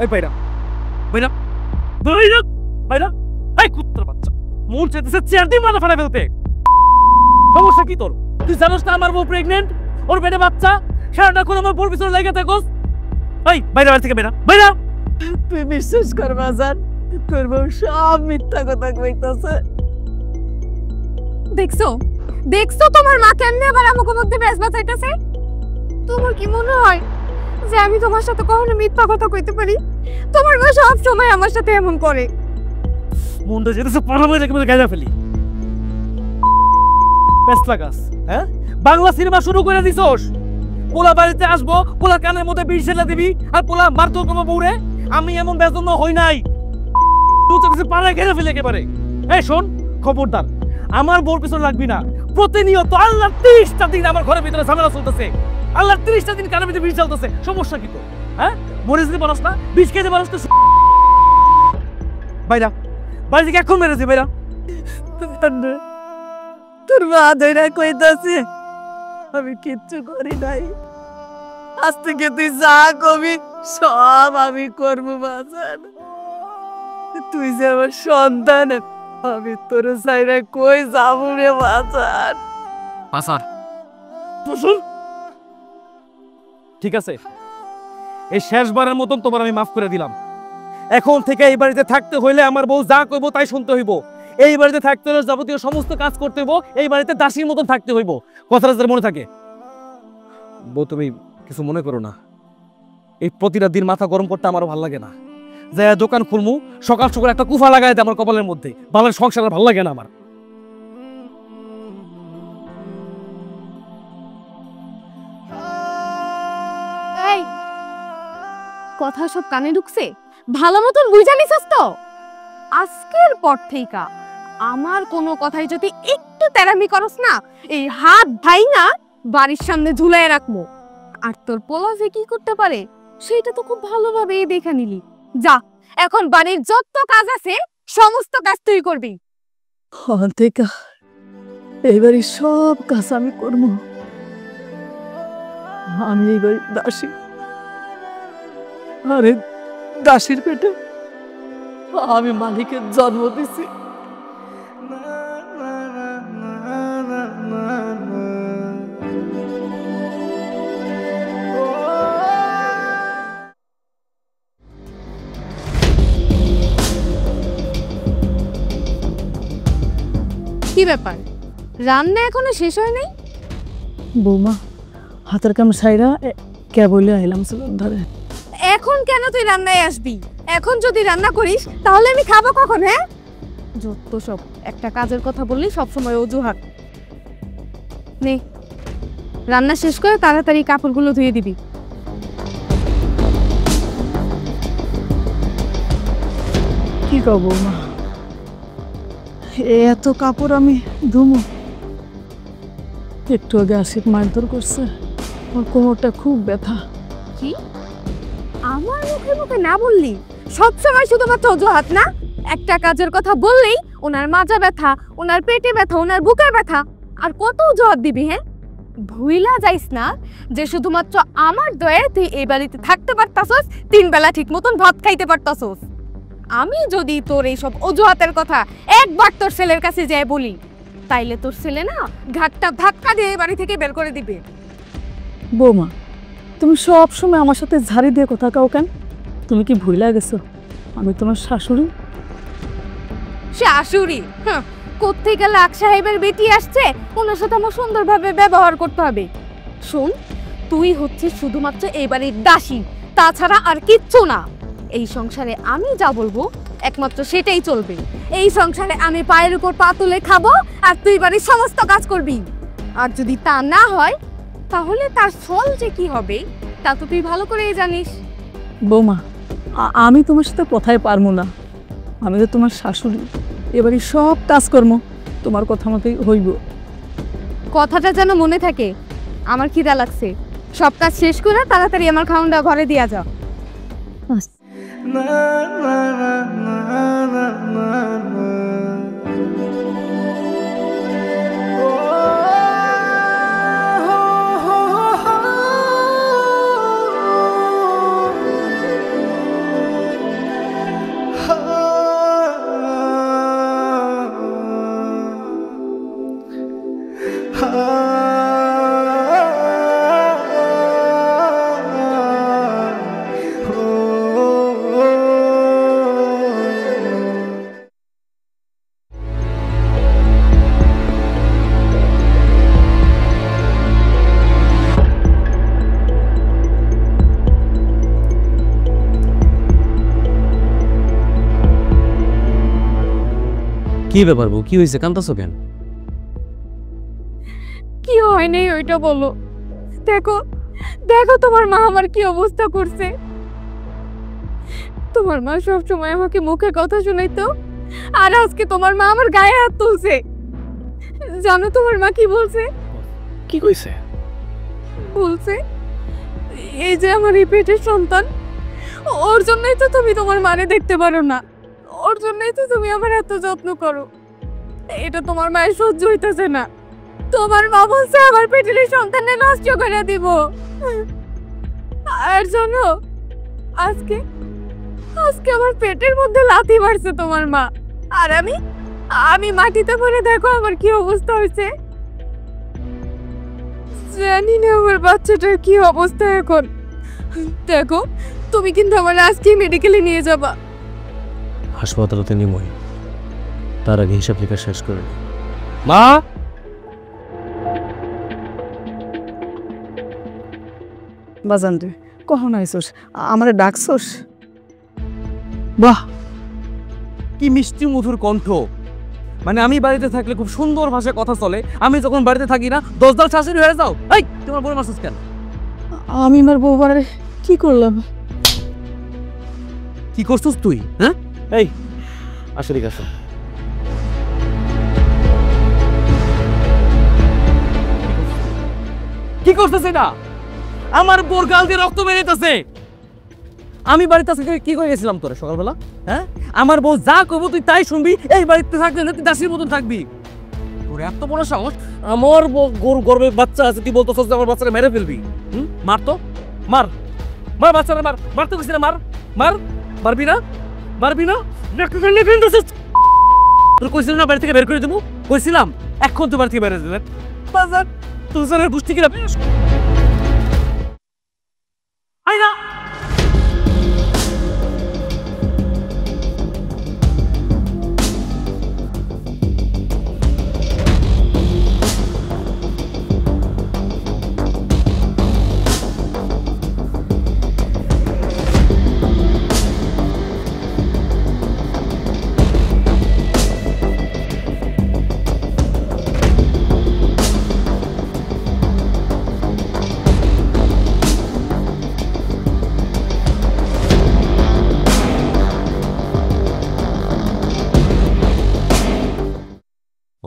এই বাইরা বাইরা বাইরা বাইরা, এই কুত্তার বাচ্চা মন চাইতেছে চেয়ার দিয়ে মাথা ফাটা ফেলতে। সমস্যা কি তোর? তুই জানোস না আমার বউ প্রেগনেন্ট, ওর পেটে বাচ্চা, সারাটা করে আমার বউর পিছনে লেগে থাকোস। এই বাইরে বাড়ি থেকে বেরা বাইরা। তুই বিশ্বাস কর বাজার, তোর বউ সব মিথ্যা কথা কইতাছে। দেখছো দেখছো তোমার মা কেমনে আবার আমাকে মধ্যে বেশ বাঁচাইতেছে? তোমার কি মনে হয় যে আমি তোমার সাথে কখনো মিথ্যা কথা কইতে পারি? তোমার মা সব সময় আমার সাথে এমন করে। মনটা যেতেছে পাড়া মেরে একেবারে গাঁজা ফেলি। বেশ লাগাস, হ্যাঁ? বাংলা সিনেমা শুরু করে দিছস। পোলা বাড়িতে আসবো, পোলা কানের মধ্যে বিষ ঢেলে দিবি, আর পোলা মারতো তোমার বউরে। আমি এমন বেজন্য হই নাই। তুই তো পাড়ায় ঘেরে ফেলে একেবারে। এই শোন, খবরদার আমার বউর পিছনে লাগবি না। প্রতিনিয়ত আল্লাহ 30টা দিন আমার ঘরের ভিতরে ঝামেলা চলতেছে। আল্লাহ 30টা দিন কানের ভিতরে বিষ চলতেছে। সমস্যা কি তোর? হ্যাঁ, মরে যেতে পারস না, বিষ খেতে পারস না। বাইরা বাড়ি থেকে এখন মেরেছে বাইরা। তোর মা ধইরা কইতাছে আমি কিচ্ছু করি নাই, আজ থেকে তুই যা কবি সব আমি করবো বাজার। তুই যে আমার সন্তান, আমি তোর চাইরা কই যাবো রে বাজার। বাসার প্রসুর ঠিক আছে, এই শেষবারের মতন তোমার আমি মাফ করে দিলাম। এখন থেকে এই বাড়িতে থাকতে হইলে আমার বউ যা কইবো তাই শুনতে হইব। এই বাড়িতে থাকতে হলে যাবতীয় সমস্ত কাজ করতে হইব। এই বাড়িতে দাসীর মতন থাকতে হইব। কথাটা যাতে মনে থাকে। বউ তুমি কিছু মনে করো না, এই প্রতিটা দিন মাথা গরম করতে আমারও ভালো লাগে না। যাই দোকান খুলমু, সকাল সকাল একটা কুফা লাগাই দেয় আমার কপালের মধ্যে। বাবার সংসার আর ভালো লাগে না আমার। এই কথা সব কানে ঢুকছে? ভালো মতন বুঝা নিছস তো? আজকের পর থেকে আমার কোনো কথাই যদি একটু তেরামি করস না, এই হাত ভাইঙা বাড়ির সামনে ঝুলাই রাখবো। আর তোর পোলা যে কি করতে পারে সেটা তো খুব ভালোভাবেই দেখে নিলি। যা, এখন বাড়ির যত কাজ আছে সমস্ত কাজ তুই করবি। থেকে এইবারই সব কাজ আমি করবো। আমি এইবার দাসী, আরে দাসীর পেটে আমি মালিকের জন্ম দিছি। কি ব্যাপার, রান্না এখনো শেষ হয় নাই? বৌমা হাতের কাম সাইরা কে বলে আইলাম ধরে। এখন কেন তুই রান্নায় আসবি? এখন যদি রান্না করিস তাহলে আমি খাবো কখন? হ্যাঁ, যত সব একটা কাজের কথা বললি সবসময় অজুহাত। নে, রান্না শেষ করে তাড়াতাড়ি কাপড়গুলো ধুয়ে দিবি। কি কব বৌমা, এত কাপড় আমি ধুমু? একটু আগে আসিফ মারধর করছে, ওর কোমরটা খুব ব্যথা। কি আমার মুখে মুখে না বললি? সবসময় শুধুমাত্র অজুহাত না? একটা কাজের কথা বললেই ওনার মাজা ব্যথা, ওনার পেটে ব্যথা, ওনার বুকে ব্যথা, আর কত অজুহাত দিবি? হ্যাঁ, ভুইলা যাইস না যে শুধুমাত্র আমার দয়ে তুই এই বাড়িতে থাকতে পারতাছস, 3 বেলা ঠিক মতন ভাত খাইতে পারতাছস। আমি যদি তোর এইসব অজুহাতের কথা একবার তোর ছেলের কাছে যাই বলি, তাইলে তোর ছেলে না ঘাটটা ধাক্কা দিয়ে এই বাড়ি থেকে বের করে দিবে। বৌমা তুমি সব সময় আমার সাথে ঝাড়ি দিয়ে কথা কাও কেন? তুমি কি ভুইলা গেছো আমি তোমার শাশুড়ি? শাশুড়ি? কোত্থেকে লাখ সাহেবের বেটি আসছে, ওনার সাথে আমার সুন্দরভাবে ব্যবহার করতে হবে। শোন, তুই হচ্ছিস শুধুমাত্র এই বাড়ির দাসী, তাছাড়া আর কিচ্ছু না। এই সংসারে আমি যা বলবো একমাত্র সেটাই চলবে। এই সংসারে আমি পায়ের উপর পা তুলে খাবো, আর তুই বাড়ির সমস্ত কাজ করবি। আর যদি তা না হয় তাহলে তার ফল যে কি হবে তা তো তুই ভালো করেই জানিস। বৌমা আমি তোমার সাথে কথায় পারবো না, আমি তো তোমার শাশুড়ি। এবারে সব কাজকর্ম তোমার কথা মতোই হইব। কথাটা যেন মনে থাকে। আমার খিদা লাগছে, সব কাজ শেষ করে তাড়াতাড়ি আমার খাওয়াটা ঘরে দিয়া যাও। কি ব্যাপার বউ, কি হয়েছে, কান্তাছো কেন? কি হয় নাই ওইটা বলো। দেখো দেখো তোমার মা আমার কি অবস্থা করছে। তোমার মা সব সময় আমাকে মুখে কথা শোনাইতো, আর আজকে তোমার মা আমার গায়ে হাত তুলছে। জানো তোমার মা কি বলছে? কি কইছে? বলছে এই যে আমার এই পেটের সন্তান, ওর জন্যই তো তুমি তোমার মারে দেখতে পারো না, ওর জন্যই তো তুমি আমার এত যত্ন করো। এটা তোমার মায়ের সহ্য হইতেছে না। তোমার মা বলছে আমার পেটের এই সন্তানকে নষ্ট করে দিব। আর জানো, আজকে আজকে আমার পেটের মধ্যে লাথি মারছে তোমার মা, আর আমি মাটিতে পড়ে দেখো আমার কি অবস্থা হয়েছে। জানি না আমার বাচ্চাটার কি অবস্থা এখন। দেখো তুমি কিন্তু আমার আজকে মেডিকেলে নিয়ে যাবা। হাসপাতালে নিমই, তার আগে হিসাব নিকাশ শেষ করে নি। মা, বাজান রে, কখন আইসোস? আমারে ডাকছোস? বাহ, কি মিষ্টি মধুর কণ্ঠ। মানে আমি বাড়িতে থাকলে খুব সুন্দর ভাষায় কথা চলে, আমি যখন বাড়িতে থাকি না 10 দাল শাশুড়ি হয়ে যাও। এই তোমার বড় মাসুস কেন? আমি আমার বউবারে কি করলাম? কি করছিস তুই? হ্যাঁ, এই আসলে গেছো। কি করতেছে না? আমার বোর গাল দিয়ে রক্ত বেরিয়েছে। আমি বাড়িতে আজকে কি করে গেছিলাম তোরে সকালবেলা? হ্যাঁ, আমার বউ যা কইবো তুই তাই শুনবি। এই বাড়িতে থাকবি না, তুই দাসীর মতন থাকবি। তোর এত বড় সাহস! আমার গর্বে বাচ্চা আছে, তুই বলতেছস যে আমার বাচ্চাকে মেরে ফেলবি। মার তো, মার মার বাচ্চারা, মার। মারতে গেছি না, মার মার। মারবি না? মারবি না? তোর কইছিলাম না বাড়ি থেকে বের করে দেবো? কইছিলাম, এখন তো বাড়ি থেকে বের করে দেবেন। বাজার তোর গোষ্ঠী কিনা আই না।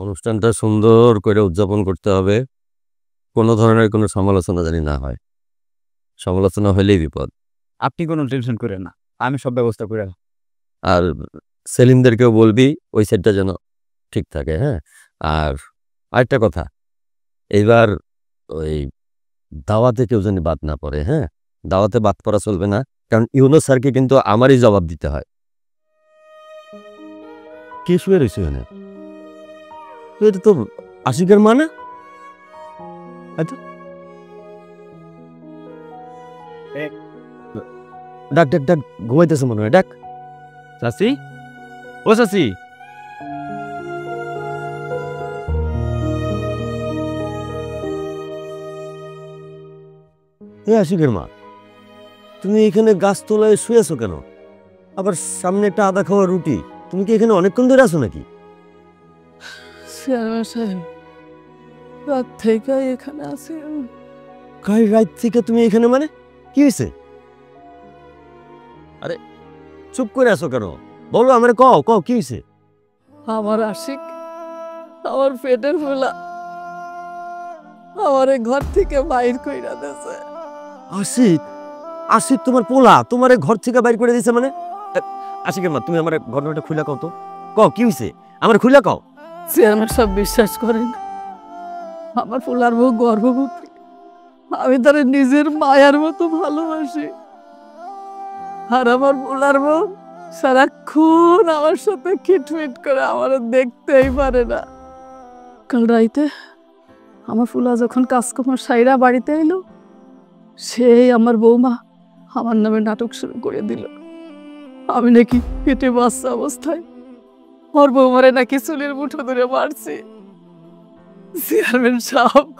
অনুষ্ঠানটা সুন্দর করে উদযাপন করতে হবে, কোনো ধরনের কোনো সমালোচনা জানি না হয়। সমালোচনা হলেই বিপদ। আপনি কোনো টেনশন করেন না, আমি সব ব্যবস্থা করে রাখবো। আর সেলিমদেরকেও বলবি ওই সেটটা যেন ঠিক থাকে। হ্যাঁ, আর আরেকটা কথা, এইবার ওই দাওয়াতে কেউ যেন বাদ না পড়ে। হ্যাঁ, দাওয়াতে বাদ পড়া চলবে না, কারণ ইউনুস স্যারকে কিন্তু আমারই জবাব দিতে হয়। কে শুয়ে রয়েছে এখানে? এটা তো আশিকের মা না? ডাক ডাক ডাক, ঘুমাইতেছে মনে হয়, ডাক। চাচি, ও চাচি। হে আশিকের মা, তুমি এখানে গাছতলায় শুয়েছো কেন? আবার সামনে একটা আদা খাওয়া রুটি, তুমি কি এখানে অনেকক্ষণ ধরে আছো নাকি? চেয়ারম্যান সাহেব, রাত থেকে এখানে আছি। কাল রাত থেকে তুমি এখানে, মানে কি হয়েছে? আরে চুপ করে আছো কেন? বলো, আমার কও কও কি হয়েছে? আমার আশিক, আমার পেটের ফোলা, আমার ঘর থেকে বাইর কইরা দিয়েছে। আশিক? আশিক তোমার পোলা তোমারে ঘর থেকে বাইর করে দিয়েছে মানে? আশিকের মা, তুমি আমার ঘটনাটা খুলে কও তো, কও কি হয়েছে, আমার খুলে কও। চেয়ারম্যান সব বিশ্বাস করেন, আমার পোলার বউ গর্ভবতী। আমি তার নিজের মায়ার মতো ভালোবাসি, আর আমার পোলার বউ সারাক্ষণ আমার সাথে খিটমিট করে, আমার দেখতেই পারে না। কাল রাইতে আমার ফুলা যখন কাজকর্ম সাইরা বাড়িতে এলো, সেই আমার বৌমা আমার নামে নাটক শুরু করে দিল। আমি নাকি পেটে বাচ্চা অবস্থায় ওর বৌমারে নাকি চুলের মুঠো ধরে মারছি। চেয়ারম্যান সাহেব,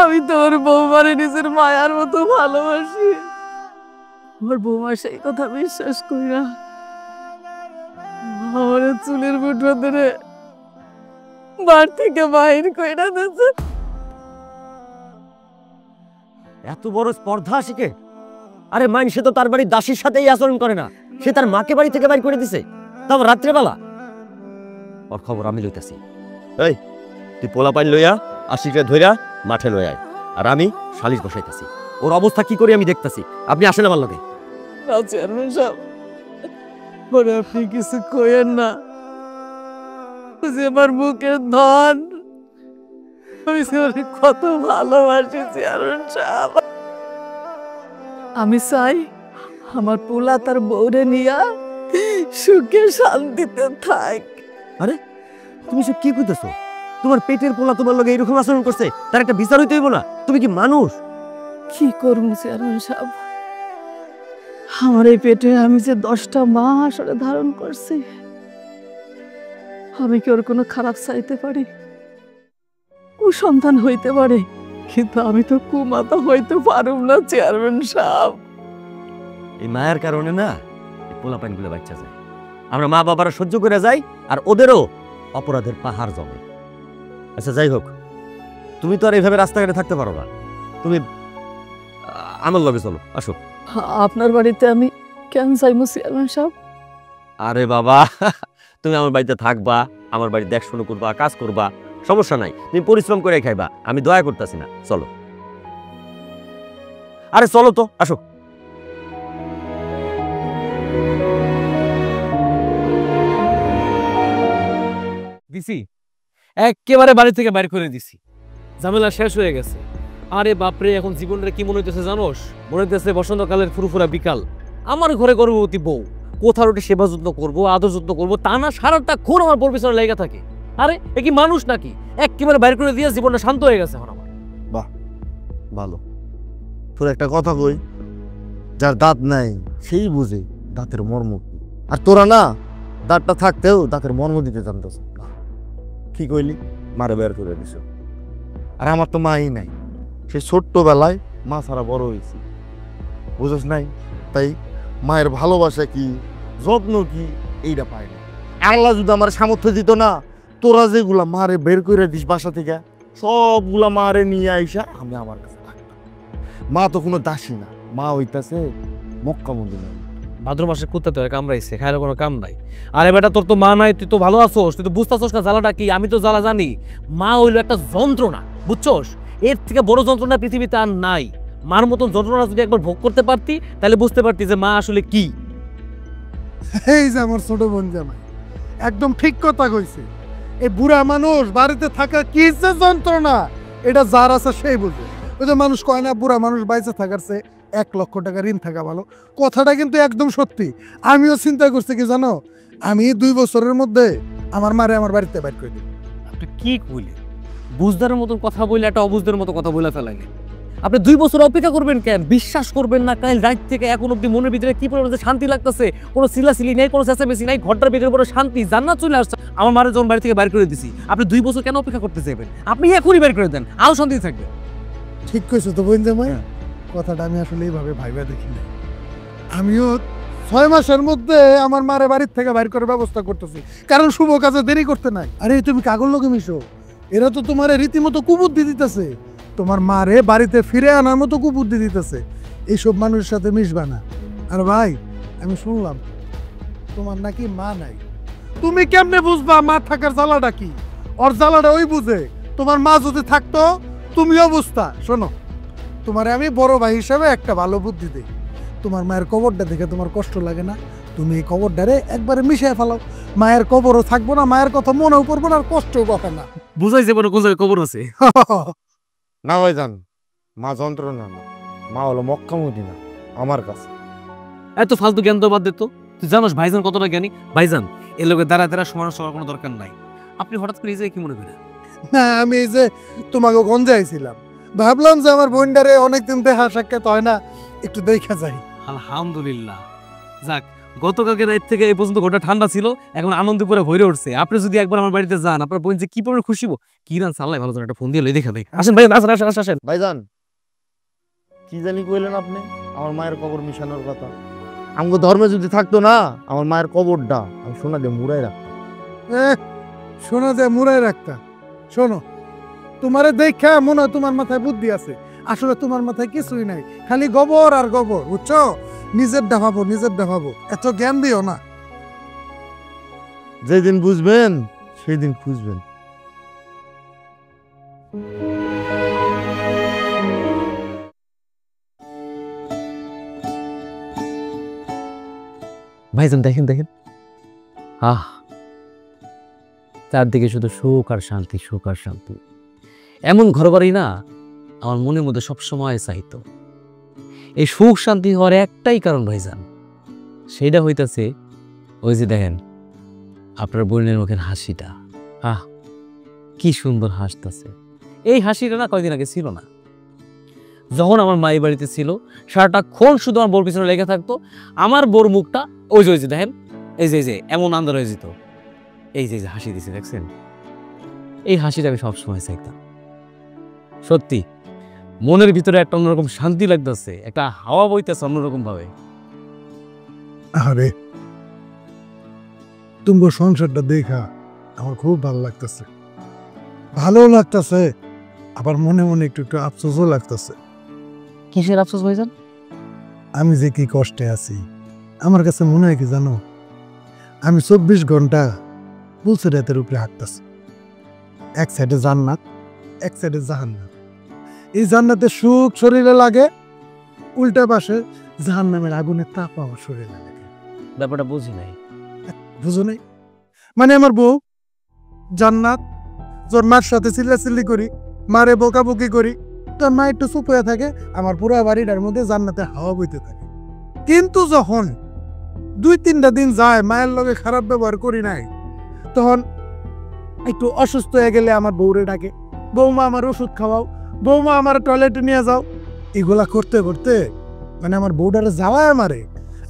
আমি তো ওর বৌমারে নিজের মায়ার মতো ভালোবাসি। ওর বৌমা সেই কথা বিশ্বাস করি না, আমার চুলের মুঠো ধরে বাড়ি থেকে বাইর কইরা দিয়েছে। এত বড় স্পর্ধা শিখে? আরে মাইন, সে তো তার বাড়ির দাসীর সাথে এই আচরণ করে না, সে তার মাকে বাড়ি থেকে বাইর করে দিছে, তাও রাত্রেবেলা। ওর খবর আমি লইতাছি। এই, তুই পোলা পাইন লইয়া আশিকরে ধইরা মাঠে লই আয়, আর আমি সালিশ বসাইতাছি। ওর অবস্থা কি করি আমি দেখতাছি। আপনি আসেন আমার লগে। না চেয়ারম্যান সাহেব, পরে আপনি কিছু কইেন না। ও যে আমার বুকের ধন, আমি যে ওরে কত ভালোবাসি চেয়ারম্যান সাহেব। আমি চাই আমার পোলা তার বউরে নিয়া সুখে শান্তিতে থাক। আরে তুমি সব কি কইতেছো? তোমার পেটের পোলা তোমার লগে এরকম আচরণ করছে, তার একটা বিচার হইতে হইব না? তুমি কি মানুষ? কি করবো চেয়ারম্যান সাহেব, আমার এই পেটে আমি যে 10টা মাস ওরে ধারণ করছি, আমি কি ওর কোনো খারাপ চাইতে পারি? কুসন্তান হইতে পারে, কিন্তু আমি তো কুমাতা হইতে পারুম না চেয়ারম্যান সাহেব। এই মায়ের কারণে না এই পোলা পাইনগুলো বাচ্চা যায়। আমরা মা বাবারা সহ্য করে যাই, আর ওদেরও অপরাধের পাহাড় জমে। আচ্ছা যাই হোক, তুমি তো আর এইভাবে রাস্তাঘাটে থাকতে পারো না। তুমি আমার লগে চলো, আসো। আপনার বাড়িতে আমি কেন যাইমু চেয়ারম্যান সাহেব? আরে বাবা, তুমি আমার বাড়িতে থাকবা, আমার বাড়ি দেখাশোনা করবা, কাজ করবা, সমস্যা নাই। তুমি পরিশ্রম করে খাইবা, আমি দয়া করতেছি না। চলো, আরে চলো তো, আসো। দিছি, একেবারে বাড়ি থেকে বাইর করে দিছি, ঝামেলা শেষ হয়ে গেছে। আরে বাপরে, এখন জীবনটা কি মনে হইতেছে জানোস? মনে হইতেছে বসন্তকালের ফুরফুরা বিকাল, আমার ঘরে গর্ভবতী বউ, কোথাও ওটা সেবা যত্ন করবো, আদর যত্ন করবো, তা না সারাটা খুন আমার পর পিছনে লেগে থাকে। আরে এ কি মানুষ নাকি? একেবারে বাইর করে দিয়ে জীবনটা শান্ত হয়ে গেছে এখন আমার। ভালো। তোর একটা কথা কই, যার দাঁত নাই সেই বুঝে দাঁতের মর্ম কি। আর তোরা না দাঁতটা থাকতেও দাঁতের মর্ম দিতে জানতেছ না। কি কইলি? মারে বের করে দিছ। আর আমার তো মাই নাই, সে ছোট্টবেলায় মা ছাড়া বড় হয়েছি, বুঝছ নাই? তাই মায়ের ভালোবাসা কি, যত্ন কি, এইটা পাই না। আল্লাহ যদি আমার সামর্থ্য দিত না, তোরা যেগুলা মারে বের করে দিস বাসা থেকে, সবগুলা মারে নিয়ে আইসা আমি আমার কাছে থাকতাম। মা তো কোনো দাসী না, মা হইতাছে মক্কা মদিনা। ভাদ্র মাসে কুত্তা তো কামড়াইছে, খাইলে কোনো কাম নাই। আরে বেটা, তোর তো মা নাই, তুই তো ভালো আছোস, তুই তো বুঝতেছোস না জ্বালাটা কি। আমি তো জ্বালা জানি। মা হইলো একটা যন্ত্রণা, বুঝছোস? এর থেকে বড় যন্ত্রণা পৃথিবীতে আর নাই। মার মতন যন্ত্রণা যদি একবার ভোগ করতে পারতি, তাহলে বুঝতে পারতি যে মা আসলে কি। এই যে আমার ছোট বোন জামাই একদম ঠিক কথা কইছে। এই বুড়া মানুষ বাড়িতে থাকা কি যে যন্ত্রণা, এটা যার আছে সেই বুঝে। ওই যে মানুষ কয় না, বুড়া মানুষ বাইচে থাকার চেয়ে 1 লক্ষ টাকা ঋণ থাকা ভালো। কথাটা কিন্তু একদম সত্যি। আমিও চিন্তা করছি কি জানো, আমি 2 বছরের মধ্যে আমার মারে আমার বাড়িতে বাইর করে দিই। আপনি কি কইলেন? বুঝদারের মতন কথা বলে একটা অবুঝদের মতো কথা বলে ফেলাইলেন। আপনি 2 বছর অপেক্ষা করবেন কেন? বিশ্বাস করবেন না, কাল রাত থেকে এখন অব্দি মনের ভিতরে কি পরিমাণে শান্তি লাগতেছে। কোনো সিলাসিলি নেই, কোনো চেঁচামেচি নাই, ঘরটার ভিতরে পুরো শান্তি, জান্নাত চলে আসছে। আমার মারে যখন বাড়ি থেকে বাইর করে দিছি, আপনি 2 বছর কেন অপেক্ষা করতে চাইবেন? আপনি এখনই বের করে দেন, আরো শান্তি থাকবে। ঠিক কইছো তো বোন জামাই, কথাটা আমি আসলে এইভাবে ভাইবা দেখি না। আমিও 6 মাসের মধ্যে আমার মারে বাড়ির থেকে বাইর করার ব্যবস্থা করতেছি, কারণ শুভ কাজে দেরি করতে নাই। আরে তুমি কাগল লোকে মিশো, এরা তো তোমার রীতিমতো কুবুদ্ধি দিতেছে, তোমার মারে বাড়িতে ফিরে আনার মতো কুবুদ্ধি দিতেছে। এইসব মানুষের সাথে মিশবা না। আর ভাই, আমি শুনলাম তোমার নাকি মা নাই। তুমি কেমনে বুঝবা মা থাকার জ্বালাটা কি? ওর জ্বালাটা ওই বুঝে। তোমার মা যদি থাকতো তুমিও বুঝতা। শোনো, তোমারে আমি বড় ভাই হিসাবে একটা ভালো বুদ্ধি দেই। তোমার মায়ের কবরটা দেখে তোমার কষ্ট লাগে না? তুমি এই কবরটারে একবারে মিশিয়ে ফেলাও, মায়ের কবরও থাকবো না, মায়ের কথা মনেও পড়বো না, আর কষ্টও পাবে না। বুঝাই যাবো না কোন জায়গায় কবর আছে। না ভাইজান, মা যন্ত্রণা না, মা হলো মক্কা মদিনা আমার কাছে। এত ফালতু জ্ঞান তো বাদ দিত। তুই জানোস ভাইজান কতটা জ্ঞানী? ভাইজান এর লোকের দ্বারা দ্বারা সমালোচনা করার কোনো দরকার নাই। আপনি হঠাৎ করে এই জায়গায় কি মনে করেন? না, আমি এই যে তোমাকে গঞ্জে আইছিলাম, ভাবলাম যে আমার বোনটারে অনেকদিন দেখা সাক্ষাৎ হয় না, একটু দেখা যাই। আলহামদুলিল্লাহ। যাক, গতকালকে রাত থেকে এই পর্যন্ত গোটা ঠান্ডা ছিল, এখন আনন্দে পুরো ভরে উঠছে। আপনি যদি একবার আমার বাড়িতে যান, আপনার বোন যে কি পরিমাণে খুশি হবো। কি রান সাল্লাই ভালো একটা ফোন দিয়ে দেখা দেয়। আসেন ভাই, আসেন আসেন আসেন। ভাইজান, কি জানি কইলেন আপনি আমার মায়ের কবর মিশানোর কথা? আমগো ধর্মে যদি থাকতো না, আমার মায়ের কবরটা আমি সোনা দিয়ে মুড়াই রাখতাম। শোনা যায় মুড়াই রাখতা। শোনো, তোমারে দেখা মনে হয় তোমার মাথায় বুদ্ধি আছে, আসলে তোমার মাথায় কিছুই নাই, খালি গোবর আর গোবর, বুঝছো? নিজের দেখাবো, এত জ্ঞান দিও না। যেদিন বুঝবেন সেই দিন খুঁজবেন। ভাইজান দেখেন দেখেন, আহ চারদিকে শুধু সুখ আর শান্তি, সুখ আর শান্তি। এমন ঘরবাড়ি না আমার মনের মধ্যে সবসময় চাইতো। এই সুখ শান্তি হওয়ার একটাই কারণ ভাইজান, সেইটা হইতাছে ওই যে দেখেন আপনার বোনের মুখের হাসিটা, আহ কি সুন্দর হাসতেছে। এই হাসিটা না কয়দিন আগে ছিল না। যখন আমার মায়ের বাড়িতে ছিল সারাটাক্ষণ শুধু আমার বোর পিছনে লেগে থাকতো। আমার বোর মুখটা ওই যে দেখেন, এই যে এমন আন্দার হয়ে যেত। এই যে হাসি দিছে দেখছেন, এই হাসিটা আমি সবসময় চাইতাম। সত্যি মনের ভিতরে একটা অন্যরকম শান্তি লাগতেছে, একটা হাওয়া বইতেছে অন্যরকম ভাবে। আরে তোমার সংসারটা দেখা আমার খুব ভালো লাগতেছে, আবার মনে মনে একটু একটু আফসোসও লাগতেছে। কিসের আফসোস ভাইজান? আমি যে কি কষ্টে আছি, আমার কাছে মনে হয় কি জানো, আমি 24 ঘন্টা বুলছে রাতের উপরে হাঁটতেছি। এক সাইডে জান্নাত, এক সাইডে জাহান্নাম। এই জান্নাতের সুখ শরীরে লাগে, উল্টা পাশে জাহান্নামের আগুনের তাপ আমার শরীরে লাগে। ব্যাপারটা বুঝি নাই। বুঝো নাই? মানে আমার বউ জান্নাত, তোর মার সাথে চিল্লাচিল্লি করি, মারে বকাবকি করি, তোর মা একটু চুপ হয়ে থাকে, আমার পুরো বাড়িটার মধ্যে জান্নাতের হাওয়া বইতে থাকে। কিন্তু যখন 2-3টা দিন যায় মায়ের লগে খারাপ ব্যবহার করি নাই, তখন একটু অসুস্থ হয়ে গেলে আমার বউরে ডাকে, বৌমা আমার ওষুধ খাওয়াও, বৌমা আমার টয়লেটে নিয়ে যাও। এগুলা করতে করতে মানে আমার বউটারে যাওয়ায় আমারে।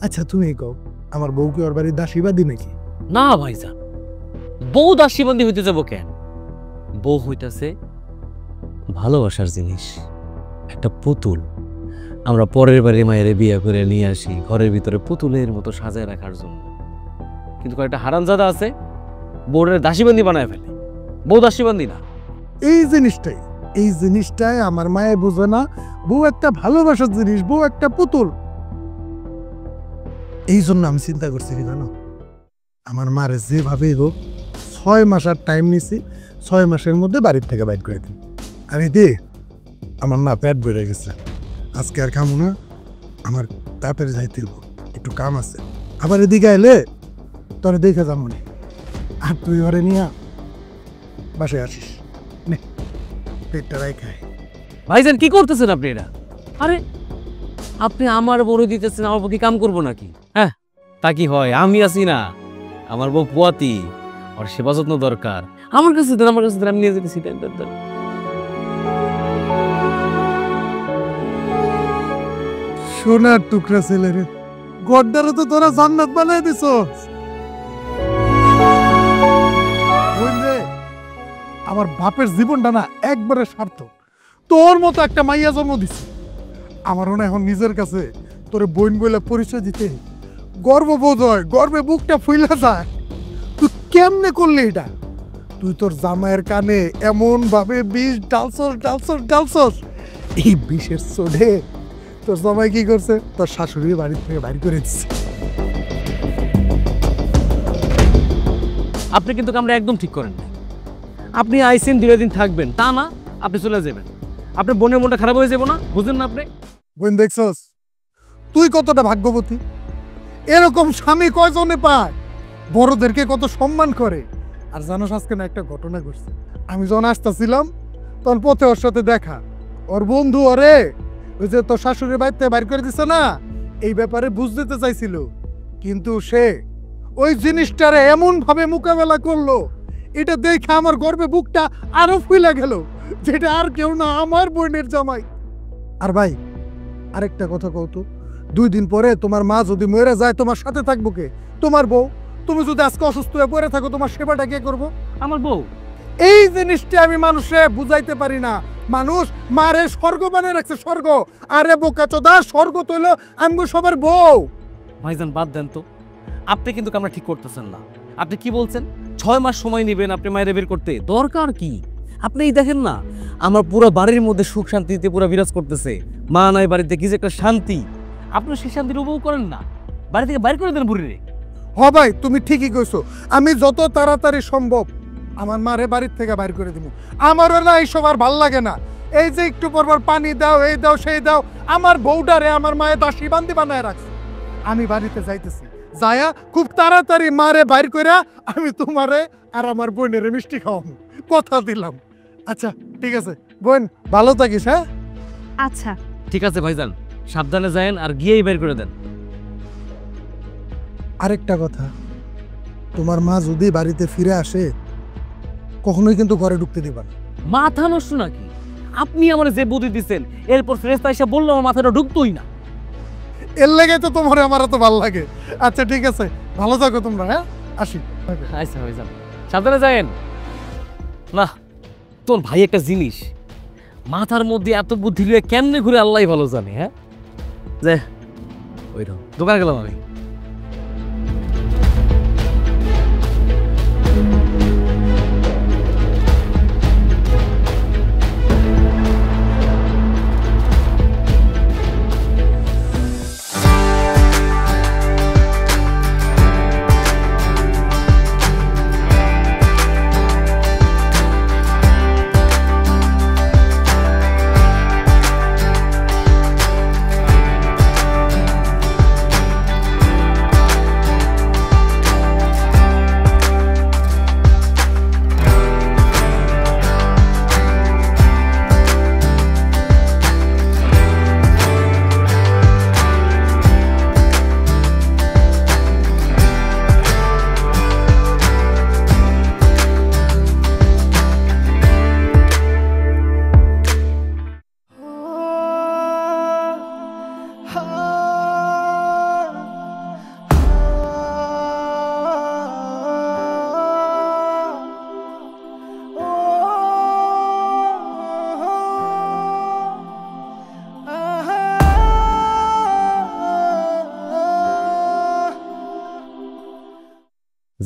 আচ্ছা তুমি কও, আমার বউকে ওর বাড়ির দাসীবাদী নাকি? না ভাইজান, বউ দাসীবন্দী হইতে যাব কেন? বউ হইতাছে ভালোবাসার জিনিস, একটা পুতুল। আমরা পরের বাড়ি মায়ের বিয়ে করে নিয়ে আসি ঘরের ভিতরে পুতুলের মতো সাজায় রাখার জন্য, কিন্তু কয়েকটা হারামজাদা আছে বউরের দাসীবন্দী বানায় ফেলে। বউ দাসীবন্দী না। এই জিনিসটাই আমার মায়ে বোঝে না। বউ একটা ভালোবাসার জিনিস, বউ একটা পুতুল। এই জন্য আমি চিন্তা করছি কি জানো, আমার মারে যেভাবে হোক 6 মাস আর টাইম নিছি, 6 মাসের মধ্যে বাড়ির থেকে বাইর করে দিই। আমি আমার না পেট বেড়ে গেছে, আজকে আর খামো না, আমার তাড়াতাড়ি যাইতে হইব, একটু কাম আছে। আবার এদিকে এলে তোরে দেখে যাবো না, আর তুই ঘরে নিয়ে বাসায় আসিস, নে পেটটা রাই খাই। ভাইজান কি করতেছেন আপনি এটা? আরে আপনি আমার বড় দিতেছেন, আমার বউ কি কাম করবো নাকি? হ্যাঁ তা কি হয়? আমি আছি না, আমার বউ পুয়াতি, ওর সেবা যত্ন দরকার। আমার কাছে দেন, আমার কাছে দেন, আমি নিয়ে যেতেছি। সোনার টুকরা ছেলে রে, গড্ডারে তো তোরা জান্নাত বানাই দিছ। আমার বাপের জীবনটা না একবারে সার্থক, তোর মতো একটা মাইয়া জন্ম দিছে। আমারও না এখন নিজের কাছে তোরে বোন বলে পরিচয় দিতে গর্ববোধ হয়, গর্বে বুকটা ফুইলা যায়। তুই কেমনে করলি এটা? তুই তোর জামাইয়ের কানে এমন ভাবে বিষ ডালছস, এই বিষের চোটে তোর জামাই কি করছে, তোর শাশুড়ি বাড়ি থেকে বাইর করে দিচ্ছে। আপনি কিন্তু আমরা একদম ঠিক করেন না। আপনি আইসেন 2 দিন থাকবেন তা না, আপনি চলে যাবেন। আপনার বোনের মনটা খারাপ হয়ে যাবো না? বুঝলেন না আপনি? বোন দেখছস তুই কতটা ভাগ্যবতী, এরকম স্বামী কয়জনে পায়, বড়দেরকে কত সম্মান করে। আর জানোস আজকে না একটা ঘটনা ঘটছে, আমি যখন আসতেছিলাম তখন পথে ওর সাথে দেখা, ওর বন্ধু ওরে ওই যে তোর শাশুড়ির বাড়িতে বাইর করে দিছে না, এই ব্যাপারে বুঝ দিতে চাইছিল, কিন্তু সে ওই জিনিসটারে এমন ভাবে মোকাবেলা করলো, এটা দেখে আমার গর্বে বুকটা আরো ফুলে গেল, যেটা আর কেউ না, আমার বোনের জামাই। আর ভাই আরেকটা কথা কও তো, 2 দিন পরে তোমার মা যদি মরে যায় তোমার সাথে থাকবো কে? তোমার বউ। তুমি যদি আজকে অসুস্থ হয়ে পড়ে থাকো, তোমার সেবাটা কে করবো? আমার বউ। এই জিনিসটা আমি মানুষে বুঝাইতে পারি না। মানুষ মারে স্বর্গ বানিয়ে রাখছে, স্বর্গ। আরে বোকাচোদা, স্বর্গ তৈল আমি সবার বউ। ভাইজান বাদ দেন তো, আপনি কিন্তু আমরা ঠিক করতেছেন না। আপনি কি বলছেন? 6 মাস সময় নেবেন আপনি মায়ের বের করতে, দরকার কি? আপনিই দেখেন না আমার পুরো বাড়ির মধ্যে সুখ শান্তিতে পুরো বিরাজ করতেছে। মা নাই বাড়িতে, কি যে একটা শান্তি। আপনি সেই শান্তির উপভোগ করেন না, বাড়ি থেকে বাইর করে দেন বুড়িরে। হ ভাই, তুমি ঠিকই কইছো। আমি যত তাড়াতাড়ি সম্ভব আমার মারে বাড়ির থেকে বাইর করে দিব। আমারও না এইসব আর ভাল লাগে না। এই যে একটু পরপর পানি দাও, এই দাও সেই দাও, আমার বউডারে আমার মায়ের দাসী বান্দি বানায় রাখছে। আমি বাড়িতে যাইতেছি, যায়া খুব তাড়াতাড়ি মারে বাইর কইরা আমি তোমারে আর আমার বোনের মিষ্টি খাওয়াবো, কথা দিলাম। আচ্ছা ঠিক আছে বোন, ভালো থাকিস। হ্যাঁ আচ্ছা ঠিক আছে ভাইজান, সাবধানে যায়েন আর গিয়েই বের করে দেন। আরেকটা কথা, তোমার মা যদি বাড়িতে ফিরে আসে কখনোই কিন্তু ঘরে ঢুকতে দিবা না। মাথা নষ্ট নাকি? আপনি আমার যে বুদ্ধি দিচ্ছেন, এরপর ফেরেশতা এসে বললো আমার মাথাটা ঢুকতোই না। এর লেগে তো তোমার আমার তো ভালো লাগে। আচ্ছা ঠিক আছে, ভালো থাকো তোমরা। হ্যাঁ আসি। আচ্ছা ভাইজান, সাবধানে যায়েন। না, তোর ভাই একটা জিনিস, মাথার মধ্যে এত বুদ্ধি লিয়ে কেমনে ঘুরে আল্লাহ ভালো জানে। হ্যাঁ যে ওই দোকানে গেলাম আমি।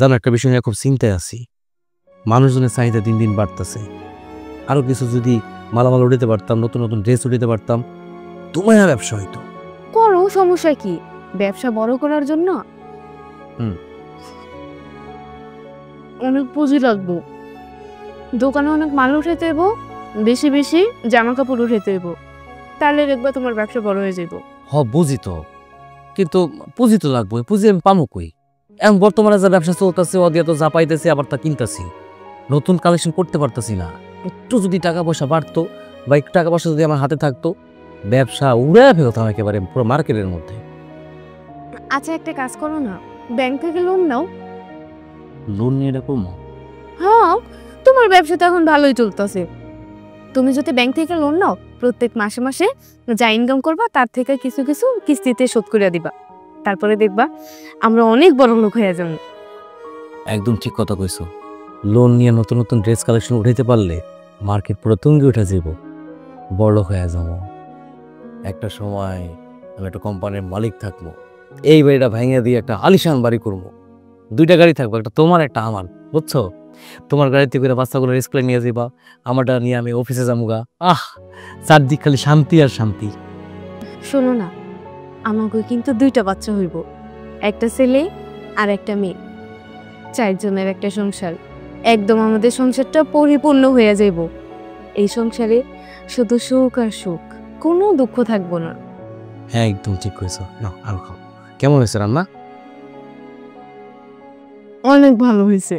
জানো, একটা বিষয় নিয়ে খুব চিন্তায় আছি। মানুষজনের চাহিদা দিন দিন বাড়তেছে। আরো কিছু যদি মালামাল উঠাতে পারতাম, নতুন নতুন ড্রেস উঠাতে পারতাম, তোমার ব্যবসা হইতো। করো, সমস্যা কি? ব্যবসা বড় করার জন্য অনেক পুঁজি লাগবে। দোকানে অনেক মাল উঠাতে হইব, বেশি বেশি জামা কাপড় উঠাতে হইব, তাহলে দেখবা তোমার ব্যবসা বড় হয়ে যাইব। বুঝি তো, কিন্তু পুঁজি তো লাগবে। পুঁজি আমি পামো কই? এখন বর্তমানে যা ব্যবসা চলতেছে, অদিয়া তো যা পাইতেছি আবার তা কিনতেছি, নতুন কালেকশন করতে পারতেছি না। একটু যদি টাকা পয়সা বাড়তো বা একটু টাকা পয়সা যদি আমার হাতে থাকতো, ব্যবসা উড়ে ফেলতাম একেবারে পুরো মার্কেটের মধ্যে। আচ্ছা একটা কাজ করো না, ব্যাংক থেকে লোন নাও। লোন নিয়ে এরকম? হ্যাঁ, তোমার ব্যবসা তো এখন ভালোই চলতেছে। তুমি যদি ব্যাংক থেকে লোন নাও, প্রত্যেক মাসে মাসে যা ইনকাম করবা তার থেকে কিছু কিছু কিস্তিতে শোধ করে দিবা, তারপরে দেখবা আমরা অনেক বড় লোক হয়ে যাব। একদম ঠিক কথা কইছো। লোন নিয়ে নতুন নতুন ড্রেস কালেকশন উঠাইতে পারলে মার্কেট পুরো তুঙ্গে উঠে যাব, বড় হয়ে যাব। একটা সময় আমি একটা কোম্পানির মালিক থাকবো, এই বাড়িটা ভেঙে দিয়ে একটা আলিশান বাড়ি করবো। 2টা গাড়ি থাকবো, একটা তোমার একটা আমার, বুঝছো? তোমার গাড়িতে করে বাচ্চাগুলো স্কুলে নিয়ে যাবা, আমারটা নিয়ে আমি অফিসে যাবো। চারদিক খালি শান্তি আর শান্তি। শোনো না, আমাকে কিন্তু 2টা বাচ্চা হইব, একটা ছেলে আর একটা মেয়ে, 4 জনের একটা সংসার। একদম আমাদের সংসারটা পরিপূর্ণ হয়ে যাইব। এই সংসারে শুধু সুখ আর সুখ, কোনো দুঃখ থাকবো না। হ্যাঁ একদম ঠিক কইছো। নাও আর খাও। কেমন হয়েছে রান্না? অনেক ভালো হয়েছে।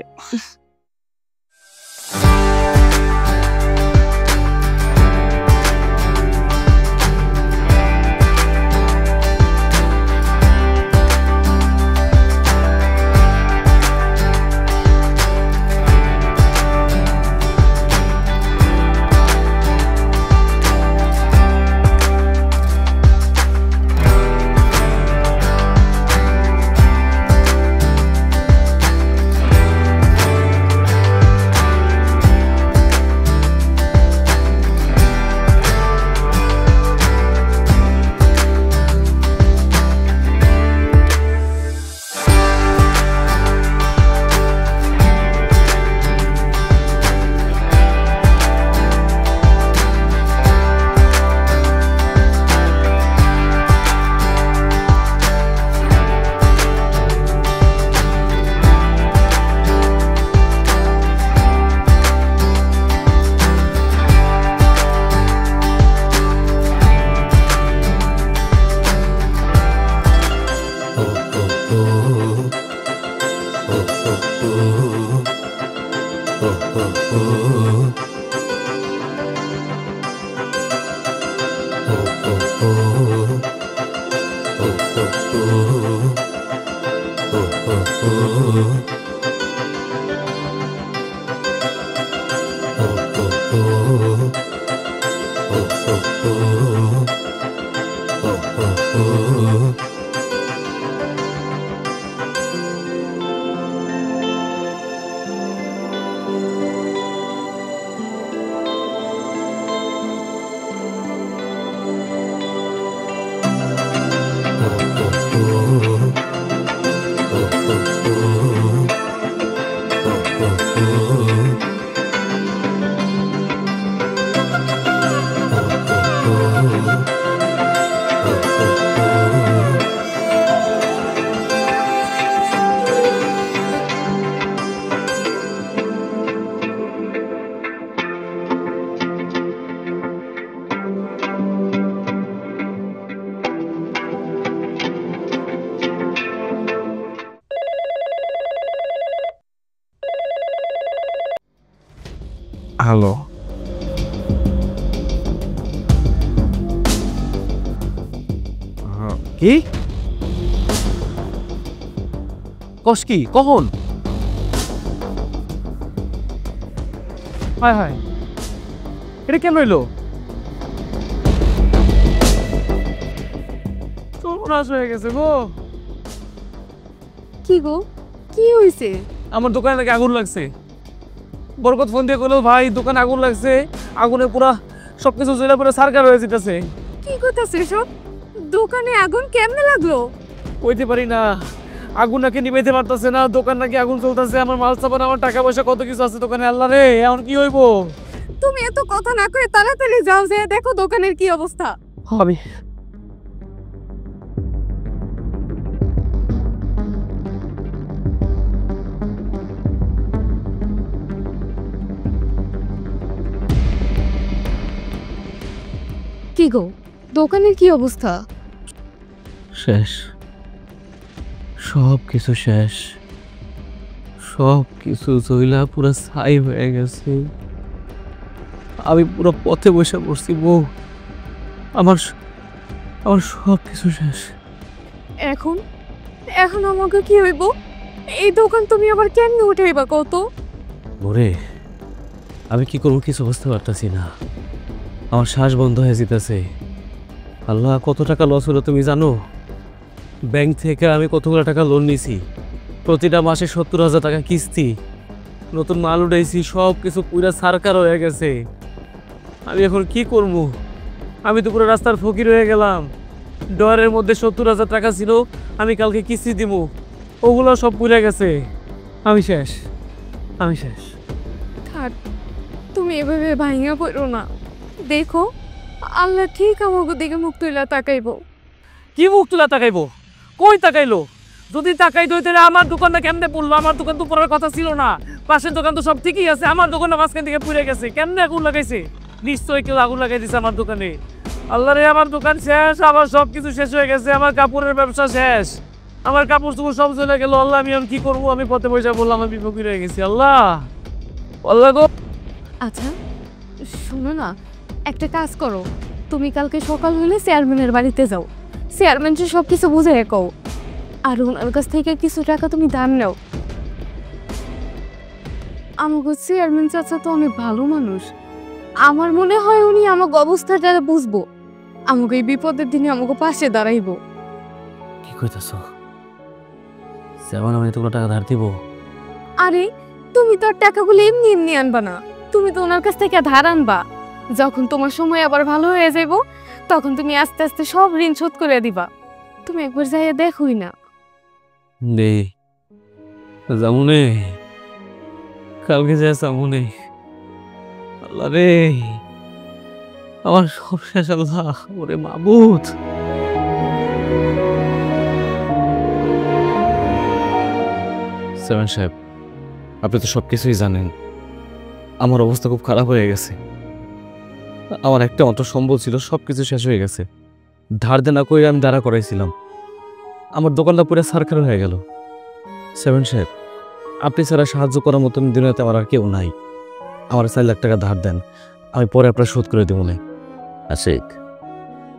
হ্যালো, কি কস কি কখন? হায় হায়, এটা কেন হইলো? সর্বনাশ হয়ে গেছে গো। কি গো, কি হইছে? আমার দোকানে নাকি আগুন লাগছে। বরকত ফোন দিয়ে কইলো, ভাই দোকানে আগুন লাগছে, আগুনে পুরা সবকিছু জ্বলে পুরো সারকার হয়ে যেতেছে। কি কইতাছিস এসব? দোকানে আগুন কেমনে লাগলো? কইতে পারি না, আগুন নাকি নিভাইতে পারতেছে না, দোকান নাকি আগুন চলতেছে, আমার মাল সামান, আমার টাকা পয়সা কত কিছু আছে দোকানে। আল্লাহ রে, এখন কি হইব? তুমি এত কথা না কয়ে তাড়াতাড়ি যাও, যে দেখো দোকানের কি অবস্থা। আমি কি গো, দোকানের কি অবস্থা? শেষ, সব কিছু শেষ, সব কিছু জইলা পুরো ছাই হয়ে গেছে। আমি পুরো পথে বসে পড়ছি বউ, আমার আমার সব কিছু শেষ। এখন এখন আমাকে কি হইব? এই দোকান তুমি আবার কেমনে উঠাইবা কত? ওরে, আমি কি করবো কিছু বুঝতে পারতাছি না, আমার শ্বাস বন্ধ হয়ে যেতেছে। আল্লাহ, কত টাকা লস হলো তুমি জানো? ব্যাংক থেকে আমি কতগুলো টাকা লোন নিছি, প্রতিটা মাসে 70,000 টাকা কিস্তি, নতুন মাল উঠাইছি, সব কিছু পুরা সারকার হয়ে গেছে। আমি এখন কি করবো? আমি তো পুরো রাস্তার ফকির হয়ে গেলাম। ডয়ারের মধ্যে 70,000 টাকা ছিল, আমি কালকে কিস্তি দিব, ওগুলো সব পুড়ে গেছে। আমি শেষ, আমি শেষ। থাক, তুমি এভাবে ভাঙিয়া পড়ো না। দেখো, আল্লাহ ঠিক আমাকে দিকে মুখ তুইলা তাকাইব। কি মুখ তুলা তাকাইবো? কই তাকাইলো? যদি তাকাইতো তাহলে আমার দোকানটা কেমনে পড়লো? আমার দোকান তো পড়ার কথা ছিল না। পাশের দোকান তো সব ঠিকই আছে, আমার দোকানটা মাঝখান থেকে পুড়ে গেছে। কেমনে আগুন লাগাইছে? নিশ্চয়ই কেউ আগুন লাগাই দিছে আমার দোকানে। আল্লাহ রে, আমার দোকান শেষ, আমার সব কিছু শেষ হয়ে গেছে, আমার কাপড়ের ব্যবসা শেষ, আমার কাপড় চোপড় সব চলে গেল। আল্লাহ, আমি এখন কি করবো? আমি পথে পয়সা বললাম, আমি বিপক্ষী হয়ে গেছি। আল্লাহ, আল্লাহ গো। আচ্ছা শোনো না, একটা কাজ করো, তুমি কালকে সকাল হলে চেয়ারম্যানের বাড়িতে যাও, চেয়ারম্যানকে সব কিছু বুঝাই কও, আর ওনার কাছ থেকে কিছু টাকা তুমি দাম নাও। আমাকে চেয়ারম্যান চাচা তো অনেক ভালো মানুষ, আমার মনে হয় উনি আমাকে অবস্থাটা বুঝবো, আমাকে এই বিপদের দিনে আমাকে পাশে দাঁড়াইবো। কি কইতাছ? যেমন আমি তোগুলো টাকা ধার দিব? আরে তুমি তো আর টাকাগুলো এমনি এমনি আনবা না, তুমি তো ওনার কাছ থেকে ধার আনবা। যখন তোমার সময় আবার ভালো হয়ে যাইব, তখন তুমি আস্তে আস্তে সব ঋণ শোধ করে দিবা। তুমি একবার যাইয়া দেখোই না। দে যামুনে, কালকে যা যামুনে। আল্লাহ রে, আমার সব শেষ। আল্লাহ, ওরে মাবুদ। চেয়ারম্যান সাহেব, আপনি তো সব কিছুই জানেন, আমার অবস্থা খুব খারাপ হয়ে গেছে। আমার একটা মাত্র সম্বল ছিল, সব কিছু শেষ হয়ে গেছে। ধার দেনা করে আমি দাঁড়া করাইছিলাম, আমার দোকানটা পুরো সারখার হয়ে গেল। চেয়ারম্যান সাহেব, আপনি ছাড়া সাহায্য করার মতন দুনিয়াতে আমার আর কেউ নাই। আমার 4 লাখ টাকা ধার দেন, আমি পরে আপনার শোধ করে দেবো না। আশিক,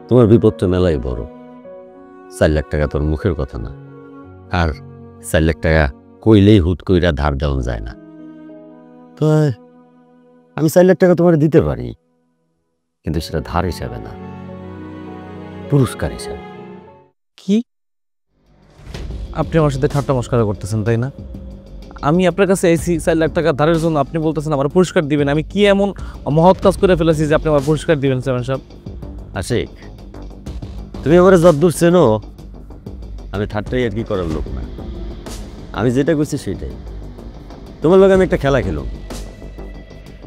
তোমার বিপদটা মেলাই বড়। 4 লাখ টাকা তোর মুখের কথা না, আর 4 লাখ টাকা কইলেই হুট কইরা ধার দেওয়া যায় না। তো আমি 4 লাখ টাকা তোমার দিতে পারি, কিন্তু সেটা ধার হিসাবে না, পুরস্কার হিসাবে। কি আপনি আমার সাথে ঠাট্টা মস্করা করতেছেন তাই না? আমি আপনার কাছে এসি 4 লাখ টাকা ধারের জন্য, আপনি বলতেছেন আমার পুরস্কার দিবেন। আমি কি এমন মহৎ কাজ করে ফেলেছি যে আপনি আমার পুরস্কার দিবেন চেয়ারম্যান সাহেব? আশিক, তুমি আমার যদ্দূর চেনো, আমি ঠাট্টাই আর কি করার লোক না। আমি যেটা করছি সেটাই। তোমার লগে আমি একটা খেলা খেলো,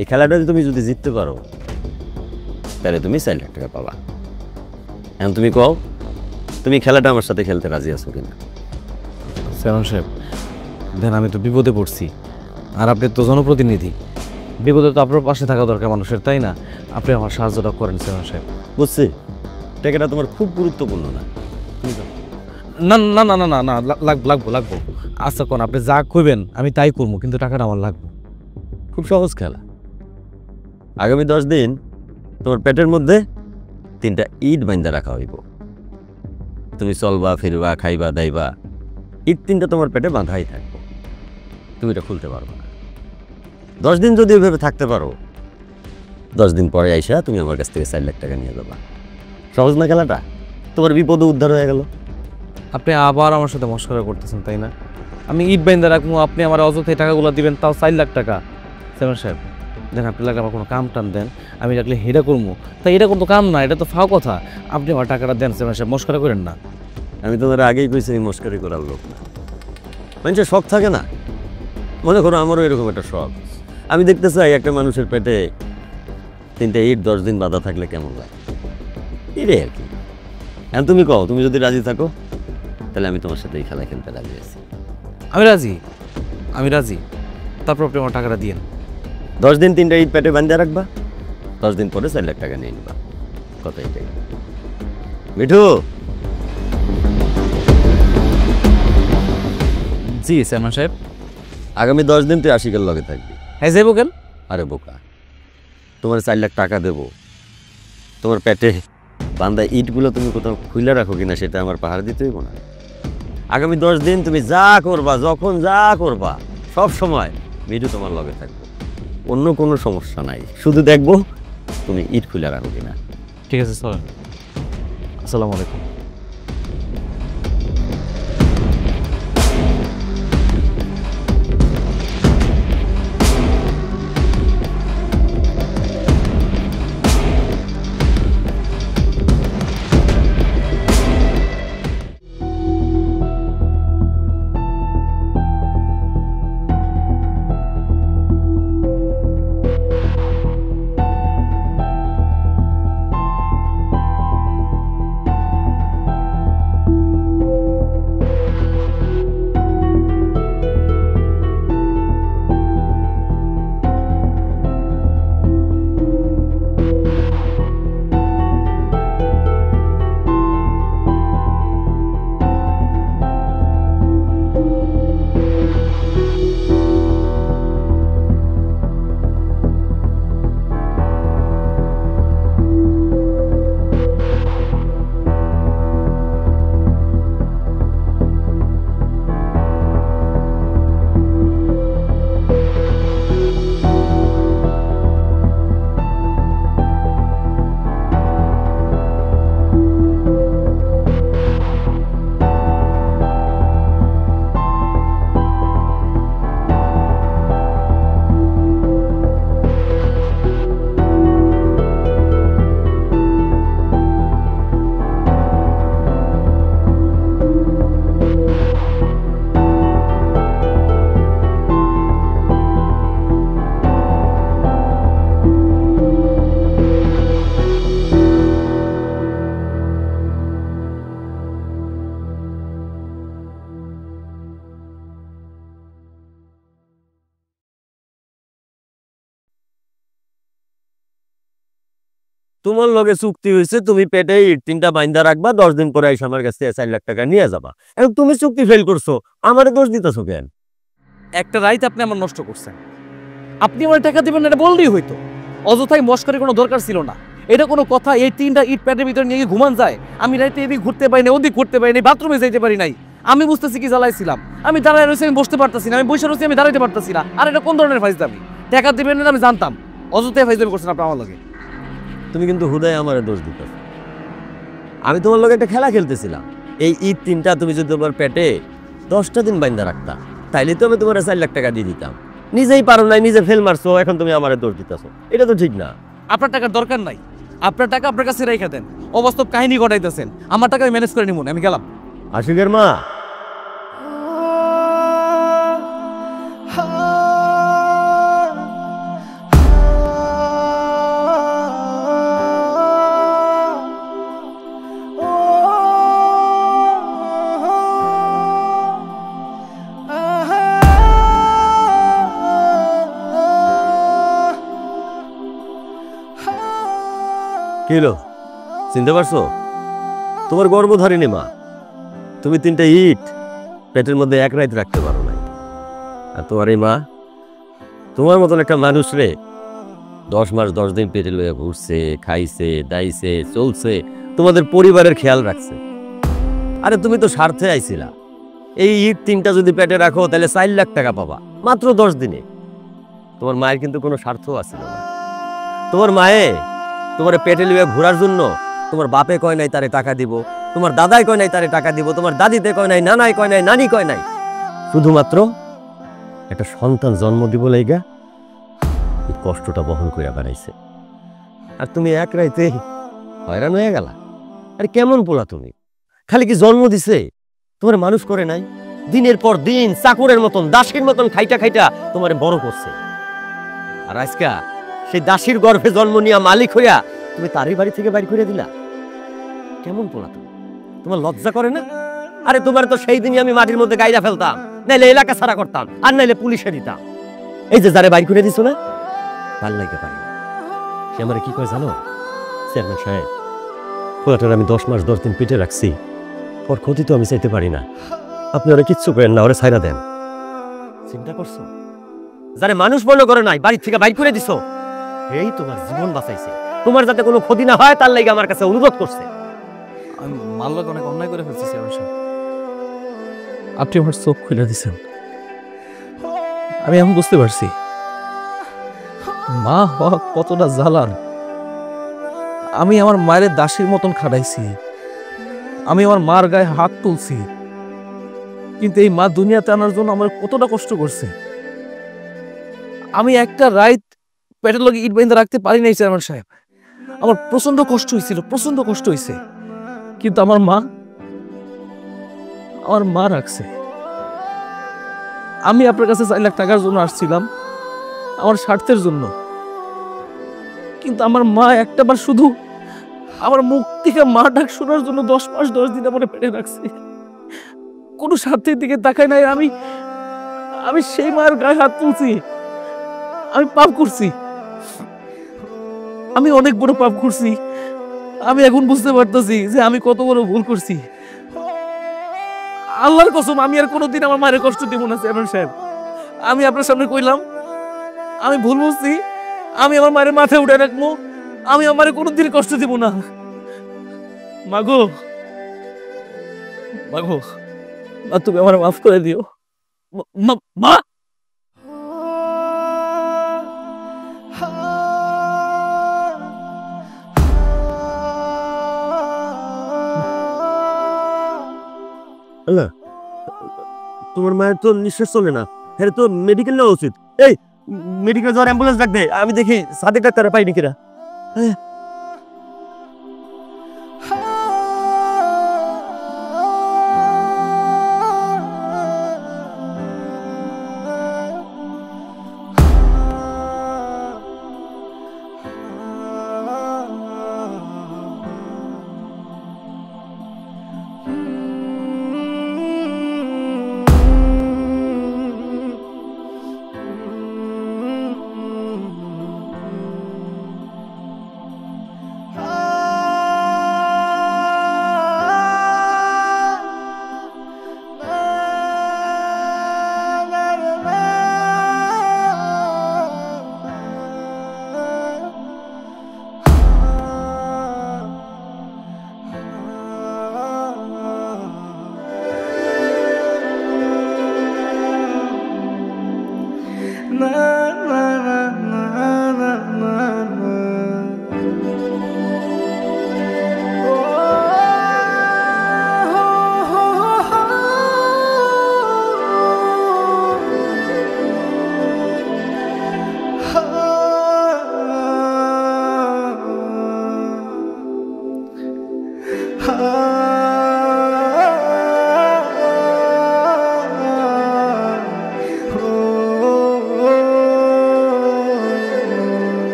এই খেলাটা তুমি যদি জিততে পারো তাহলে তুমি 4 লাখ টাকা পাবা। এখন তুমি কও, তুমি খেলাটা আমার সাথে খেলতে রাজি আছো কিনা? চেয়ারম্যান সাহেব দেন, আমি তো বিপদে পড়ছি, আর আপনি তো জনপ্রতিনিধি, বিপদে তো আপনার পাশে থাকা দরকার মানুষের, তাই না? আপনি আমার সাহায্যটা করেন চেয়ারম্যান সাহেব। বুঝছি, টাকাটা তোমার খুব গুরুত্বপূর্ণ না। তুমি যাও। না না না না না না, লাগবো লাগবো। আচ্ছা কোন আপনি যা কইবেন আমি তাই করবো, কিন্তু টাকাটা আমার লাগবে। খুব সহজ খেলা। আগামী 10 দিন তোমার পেটের মধ্যে 3টা ইট বাইন্দা রাখা হইব। তুমি চলবা, ফিরবা, খাইবা, দাইবা, ইট 3টা তোমার পেটে বাঁধাই থাকবো, তুমি এটা খুলতে পারবে না। 10 দিন যদি ওইভাবে থাকতে পারো, 10 দিন পরে আইসা তুমি আমার কাছ থেকে 4 লাখ টাকা নিয়ে যাবা। সহজ না খেলাটা? তোমার বিপদে উদ্ধার হয়ে গেল। আপনি আবার আমার সাথে মস্করা করতেছেন তাই না? আমি ইট বাইন্দা রাখবো, আপনি আমার অযথায় টাকাগুলো দিবেন, তাও 4 লাখ টাকা। চেয়ারম্যান সাহেব দেন, আপনি লাগলে আমার কোনো কাম টান দেন, আমি লাগলে হেরা করবো। তাই এটা কোনো কাম না, এটা তো ফাও কথা। আপনি আমার টাকাটা দেন চেয়ারম্যান সাহেব, মস্করা করেন না। আমি তোমার আগেই কইছি আমি মস্কারি করার লোক না। মানুষের শখ থাকে না, মনে করো আমারও এরকম একটা শখ। আমি দেখতে চাই একটা মানুষের পেটে 3টা ইট 10 দিন বাঁধা থাকলে কেমন লাগে, এটাই আর কি। এখন তুমি কও, তুমি যদি রাজি থাকো তাহলে আমি তোমার সাথে এই খেলা খেলতে রাজি আছি। আমি রাজি, আমি রাজি। তারপর আপনি আমার টাকাটা দিয়েন। 10 দিন 3টা ইট পেটে বাঁধা রাখবা, 10 দিন পরে 4 লাখ টাকা নিয়ে নিবা। কথা এটাই। মিঠু। জি চেয়ারম্যান সাহেব। আগামী 10 দিন তুই আশিকের লগে থাকবি। হ্যাঁ যাইব কেন? আরে বোকা, তোমার 4 লাখ টাকা দেবো, তোমার পেটে বান্দা ইটগুলো তুমি কোথাও খুলে রাখো কিনা সেটা আমার পাহাড় দিতে হইব না। আগামী 10 দিন তুমি যা করবা, যখন যা করবা, সব সময় মিঠু তোমার লগে থাকবো, অন্য কোনো সমস্যা নাই। শুধু দেখবো তুমি ইট খুলে রাখো কিনা। ঠিক আছে স্যার, আসসালামু আলাইকুম। তোমার লগে চুক্তি হয়েছে তুমি পেটে ইট 3টা বাইন্দা রাখবা, 10 দিন পরে আইসা আমার কাছ থেকে 4 লাখ টাকা নিয়ে যাবা। এখন তুমি চুক্তি ফেল করছো, আমারে দোষ দিতেছো কেন? একটা রাইত আপনি আমার নষ্ট করছেন। আপনি আমার টাকা দিবেন এটা বললেই হইতো, অযথাই মস্করি কোনো দরকার ছিল না। এটা কোনো কথা? এই 3টা ইট প্যাটের ভিতরে নিয়ে গিয়ে ঘুমান যায়? আমি রাইতে এদিক ঘুরতে পারি না, ওদিক ঘুরতে পারি না, বাথরুমে যাইতে পারি নাই। আমি বুঝতেছি কি জ্বালাইছিলাম। আমি দাঁড়ায় রয়েছি, আমি বসতে পারতেছি না, আমি বসে রয়েছি, আমি দাঁড়াইতে পারতেছি না। আর এটা কোন ধরনের ফাইজদামি? টাকা দিবেন না আমি জানতাম, অযথায় ফাইজদামি করছেন আপনি আমার লগে। তুমি কিন্তু হুদায় আমার দোষ দিতে। আমি তোমার লগে একটা খেলা খেলতেছিলাম। এই ঈদ 3টা তুমি যদি তোমার পেটে 10টা দিন বাইন্দা রাখতা, তাইলে তো আমি তোমার 4 লাখ টাকা দিয়ে দিতাম। নিজেই পারো নাই, নিজে ফেল মারছো, এখন তুমি আমার দোষ দিতেছো। এটা তো ঠিক না। আপনার টাকার দরকার নাই, আপনার টাকা আপনার কাছে রেখে দেন। অবাস্তব কাহিনী ঘটাইতেছেন, আমার টাকা আমি ম্যানেজ করে নিব, আমি গেলাম। আশিকের মা, কি হলো? চিনতে পারছো? তোমার গর্ভধারিণী মা। তুমি 3টা ইট পেটের মধ্যে এক রাত রাখতে পারো নাই। আর তোমার এই মা তোমার মতন একটা মানুষ রে 10 মাস 10 দিন পেটে লইয়া ঘুরছে, খাইছে, দাইছে, চলছে, তোমাদের পরিবারের খেয়াল রাখছে। আরে তুমি তো স্বার্থে আইছিলা। এই ইট 3টা যদি পেটে রাখো তাহলে 4 লাখ টাকা পাবা মাত্র 10 দিনে। তোমার মায়ের কিন্তু কোনো স্বার্থ আছিল না। তোমার মায়ে তোমার পেটে লইয়া ঘোরার জন্য তোমার বাপে কয় নাই তারে টাকা দিব, তোমার দাদাই কয় নাই তারে টাকা দিব, তোমার দাদিতে কয় নাই, নানাই কয় নাই, নানি কয় নাই, শুধুমাত্র একটা সন্তান জন্ম দিব লাইগা এই কষ্টটা বহন করে বানাইছে। আর তুমি এক রাইতে হয়রান হয়ে গেলা। আরে কেমন পোলা তুমি? খালি কি জন্ম দিছে, তোমার মানুষ করে নাই? দিনের পর দিন চাকরের মতন, দাসীর মতন খাইটা খাইটা তোমার বড় করছে। আর আজকা সেই দাসীর গর্ভে জন্ম নিয়া মালিক হইয়া তুমি তারই বাড়ি থেকে বাইর করে দিলা। কেমন পোলা তুমি? তোমার লজ্জা করে না? আরে তোমার তো সেই দিনই আমি মাটির মধ্যে গাইরা ফেলতাম, নাইলে এলাকা ছাড়া করতাম, আর নাইলে পুলিশে দিতাম। এই যে যারে বাইর করে দিছো না, তার লাইতে পারি না। সে আমার কি কয় জানো? চেয়ারম্যান সাহেব, পোলাটার আমি 10 মাস 10 দিন পেটে রাখছি, ওর ক্ষতি তো আমি চাইতে পারি না, আপনি ওরা কিচ্ছু করেন না, ওরা ছাইরা দেন। চিন্তা করছো? যারে মানুষ মনে করে নাই বাড়ি থেকে বাইর করে দিছো, এই তোমার জীবন বাঁচাইছে। তোমার যাতে কোনো ক্ষতি না হয় তার লাগি আমার কাছে অনুরোধ করছে। আমি মাল্লাক অনেক অন্যায় করে ফেলছি চেয়ারম্যান সাহেব। আপনি আমার চোখ খুলে দিছেন, আমি এখন বুঝতে পারছি মা হওয়া কতটা জ্বালান। আমি আমার মায়ের দাসীর মতন খাটাইছি, আমি আমার মার গায়ে হাত তুলছি, কিন্তু এই মা দুনিয়াতে আনার জন্য আমার কতটা কষ্ট করছে। আমি একটা রাত পেটের লগে ইট বাইন্ধা রাখতে পারি নাই চেয়ারম্যান সাহেব। আমার প্রচন্ড কষ্ট হয়েছিল, প্রচন্ড কষ্ট হয়েছে, কিন্তু আমার মা রাখছে। আমি আপনার কাছে 4 লাখ টাকার জন্য আসছিলাম, আমার স্বার্থের জন্য, কিন্তু আমার মা একটাবার শুধু আমার মুখ থেকে মা ডাক শোনার জন্য 10 মাস 10 দিন আমার পেটে রাখছে। কোনো স্বার্থের দিকে তাকায় নাই। আমি সেই মায়ের গায়ে হাত তুলছি, আমি পাপ করছি, আমি অনেক বড় পাপ করছি। আমি এখন বুঝতে পারতেছি যে আমি কত বড় ভুল করছি। আল্লাহর কসম আমি আর কোনোদিন আমার মায়ের কষ্ট দিব না চেয়ারম্যান সাহেব। আমি আপনার সামনে কইলাম আমি ভুল বুঝছি, আমি আমার মায়ের মাথায় উঠে রাখবো, আমি আমার কোনোদিন কষ্ট দিব না। মাগো মাগো মা, তুমি আমার মাফ করে দিও মা। তোমার মায়ের তো নিঃশ্বাস চলে না, হ্যাঁ তো মেডিকেল নেওয়া উচিত। এই মেডিকেল যাওয়ার অ্যাম্বুলেন্স ডাক দে, আমি দেখি সাদেক ডাক্তার পাইনি কিনা।